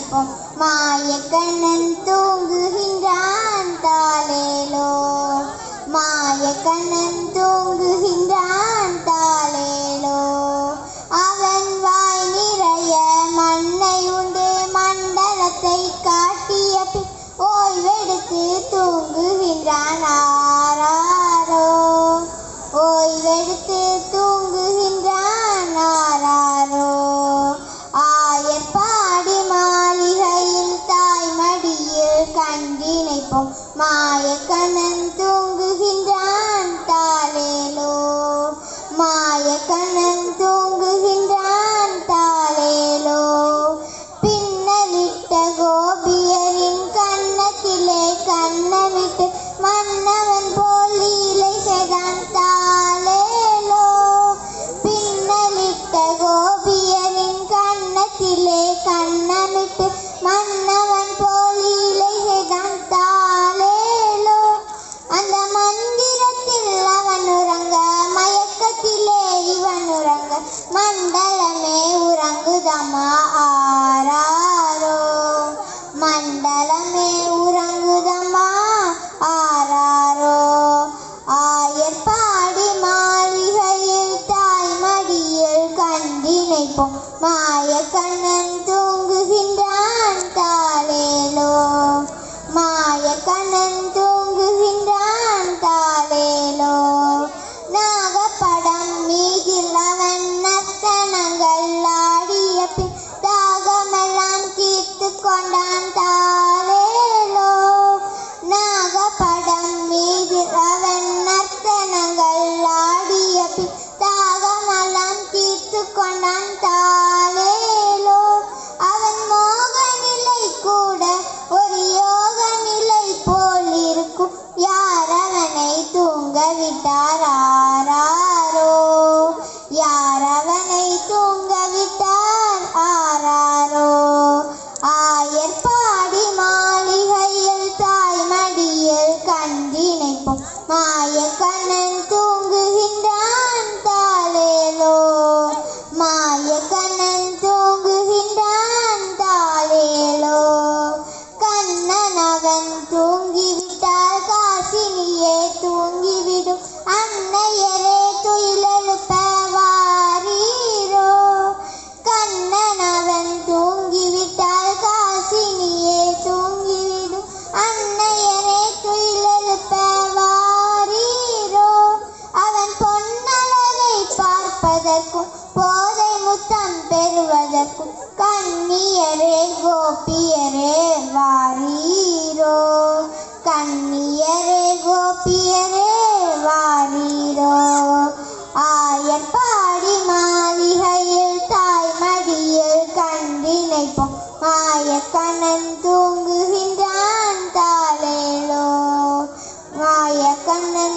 நினைப்போம் மாயக்கண்ணன் தூங்குகின்றான் தாலேலோ மாயக்கண்ணன் தூங்குகின்றான் தாலேலோ அவன் வாய் நிறைய மண்ணை உண்டு மண்டலத்தை காட்டிய பின் ஓய்வெடுத்து தூங்குகின்றான் ஆராரோ ஓய்வெடுத்து தூங்குகின்றான் ஆராரோ ஆயர்பாடி மாளிகையில் தாய்மடியில் கண்டினைப்போம் மாயக்கண்ணன் தூங்குகின்றான் தாலேலோ மாயக்கண்ணன் தூங்குகின்றான் தாலேலோ பின்னலிட்ட கோபியரின் கன்னத்திலே கண்ணமிட்டு மன்னவன் போல் லீலை செய்தான் தாலேலோ பின்னலிட்ட கோபியரின் கன்னத்திலே கண்ணமிட்டு மன்னவன் போல் லீலை செய்தான் தாலேலோ அந்த மந்திரத்தில் அவன் உறங்க மயக்கத்திலே இவன் உறங்க மண்டலமே உறங்குதம்மா ஆராரோ மண்டலமே உறங்குதம்மா ஆராரோ ஆயர்பாடி மாளிகையில் தாய்மடியில் கண்டினைப்போம் மாயக்கண்ணன் தூங்குகின்றான் தாலேலோ மாயக்கண்ணன் தூங்குகின்றான் தாலேலோ நாகப்படம் மீதில் அவன் நர்த்தனங்கள் ஆடிய பின் தாகமெல்லாம் தீர்த்து கொண்டான் தாலேலோ நாகப்படம் மீதில் அவன் நர்த்தனங்கள் ஆடிய பின் தாகமெல்லாம் தீர்த்து கொண்டான் தாலேலோ அவன் மோக நிலை கூட ஒரு யோக நிலை போல் இருக்கும் யார் அவனை தூங்க விட்டார் ஆராரோ யார் அவனை தூங்க விட்டார் ஆராரோ ஆயர்பாடி மாளிகையில் தாய்மடியில் கண்டினைப்போம் மாயக்கண்ணன் தூங்குகின்றான் தாலேலோ மாயக்கண்ணன் தூங்குகின்றான் தாலேலோ கண்ணன் அவன் தூங்கிவிட்டால் காசினியே தூங்கிவிடும் அன்னையரே துயிலெழுப்ப வாரீரோ கண்ணன் அவன் தூங்கிவிட்டால் காசினியே தூங்கிவிடும் அன்னையரே துயிலெழுப்ப வாரீரோ அவன் பொன்னழகை பார்ப்பதற்கும் போதை முத்தம் பெறுவதற்கும் கண்ணியரே கோபியரே வாரீரோ கண்ணியரே கோபியரே வாரீரோ ஆயர்பாடி மாளிகையில் தாய்மடியில் கண்டினைப்போம் மாயக்கண்ணன் தூங்குகின்றான் தாலேலோ மாயக்கண்ணன்